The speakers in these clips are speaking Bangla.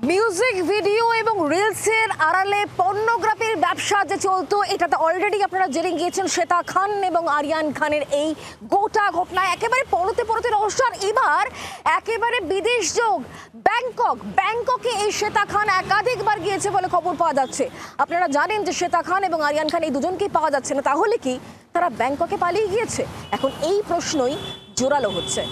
মিউজিক ভিডিও এবং রিলসের আড়ালে পর্নোগ্রাফির ব্যবসা যে চলতো, এটাতে অলরেডি আপনারা জেনে গিয়েছেন শ্বেতা খান এবং আরিয়ান খানের এই গোটা ঘটনা একেবারে পরতে পরতে রহস্য। আর এবার একেবারে বিদেশ যোগ ব্যাংককে এই শ্বেতা খান একাধিকবার গিয়েছে বলে খবর পাওয়া যাচ্ছে। আপনারা জানেন যে শ্বেতা খান এবং আরিয়ান খান এই দুজনকেই পাওয়া যাচ্ছে না, তাহলে কি তারা ব্যাংককে পালিয়ে গিয়েছে? এখন এই প্রশ্নই জোরালো হচ্ছে।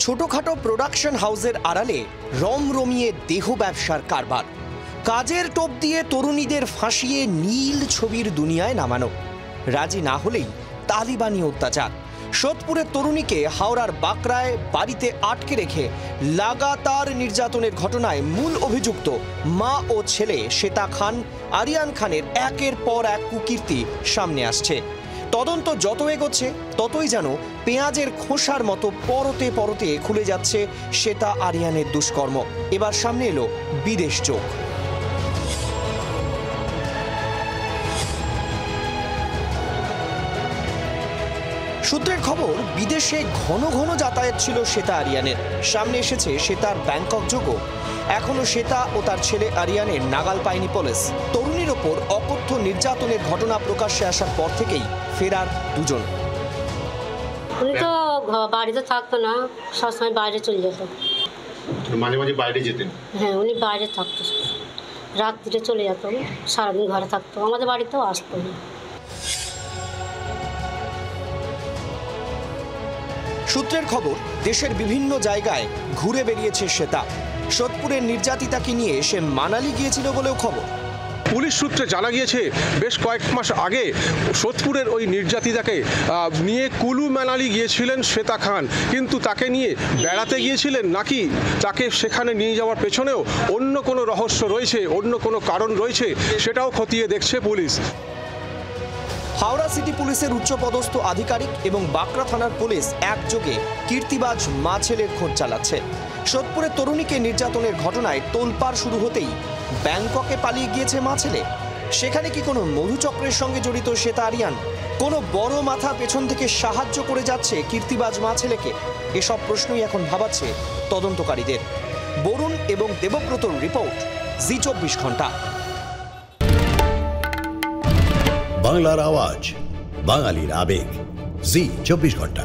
ছোটখাটো প্রোডাকশন হাউসের আড়ালে রমরমিয়ে দেহ ব্যবসার কারবার, কাজের টোপ দিয়ে তরুণীদের ফাঁসিয়ে নীল ছবির দুনিয়ায় নামানো, রাজি না হলেই তালিবানি অত্যাচার। সোদপুরের তরুণীকে হাওড়ার বাঁকড়ায় বাড়িতে আটকে রেখে লাগাতার নির্যাতনের ঘটনায় মূল অভিযুক্ত মা ও ছেলে শ্বেতা খান, আরিয়ান খানের একের পর এক কুকীর্তি সামনে আসছে। তদন্ত যত এগোচ্ছে ততই যেন পেঁয়াজের খোসার মতো পরতে পরতে খুলে যাচ্ছে শ্বেতা আরিয়ানের দুষ্কর্ম। এবার সামনে এলো বিদেশ চোখ। সূত্রের খবর, বিদেশে ঘন ঘন যাতায়াত ছিল শ্বেতা আরিয়ানের। সামনে এসেছে শ্বেতার ব্যাংকক যোগও। এখনো শ্বেতা ও তার ছেলে আরিয়ানের নাগাল পায়নি পুলিশ। তরুণীর ওপর অকথ্য নির্যাতনের ঘটনা প্রকাশ্যে আসার পর থেকেই ফেরার দুজন। উনি তো বাড়িতে থাকতো না, সবসময় বাইরে চলে যেত। মাঝে মাঝে বাইরে যেতেন? হ্যাঁ, উনি বাইরে থাকতো, রাত্রিরে চলে যেত, সারাদিন ঘরে থাকতো, আমাদের বাড়িতেও আসতো না। সূত্রের খবর, দেশের বিভিন্ন জায়গায় ঘুরে বেরিয়েছে শ্বেতা। সোদপুরের নির্যাতিতাকে নিয়ে সে মানালি গিয়েছিল বলেও খবর। পুলিশ সূত্রে জানা গিয়েছে বেশ কয়েক মাস আগে সোদপুরের ওই নির্যাতিতাকে নিয়ে কুলু মানালি গিয়েছিলেন শ্বেতা খান, কিন্তু তাকে নিয়ে বেড়াতে গিয়েছিলেন নাকি তাকে সেখানে নিয়ে যাওয়ার পেছনেও অন্য কোনো রহস্য রয়েছে, অন্য কোনো কারণ রয়েছে, সেটাও খতিয়ে দেখছে পুলিশ। হাওড়া সিটি পুলিশের উচ্চপদস্থ আধিকারিক এবং বাঁকড়া থানার পুলিশ একযোগে কীর্তিবাজ মা ছেলের খোঁজ চালাচ্ছে। সোদপুরের তরুণীকে নির্যাতনের ঘটনায় তোলপাড় শুরু হতেই ব্যাংককে পালিয়ে গিয়েছে মা ছেলে। সেখানে কি কোনো মধুচক্রের সঙ্গে জড়িত শ্বেতা আরিয়ান? কোনো বড় মাথা পেছন থেকে সাহায্য করে যাচ্ছে কীর্তিবাজ মা ছেলেকে? এসব প্রশ্নই এখন ভাবাচ্ছে তদন্তকারীদের। বরুণ এবং দেবব্রতর রিপোর্ট, জি 24 ঘন্টা। বাংলার আওয়াজ, বাঙালির আবেগ, জি 24 ঘন্টা।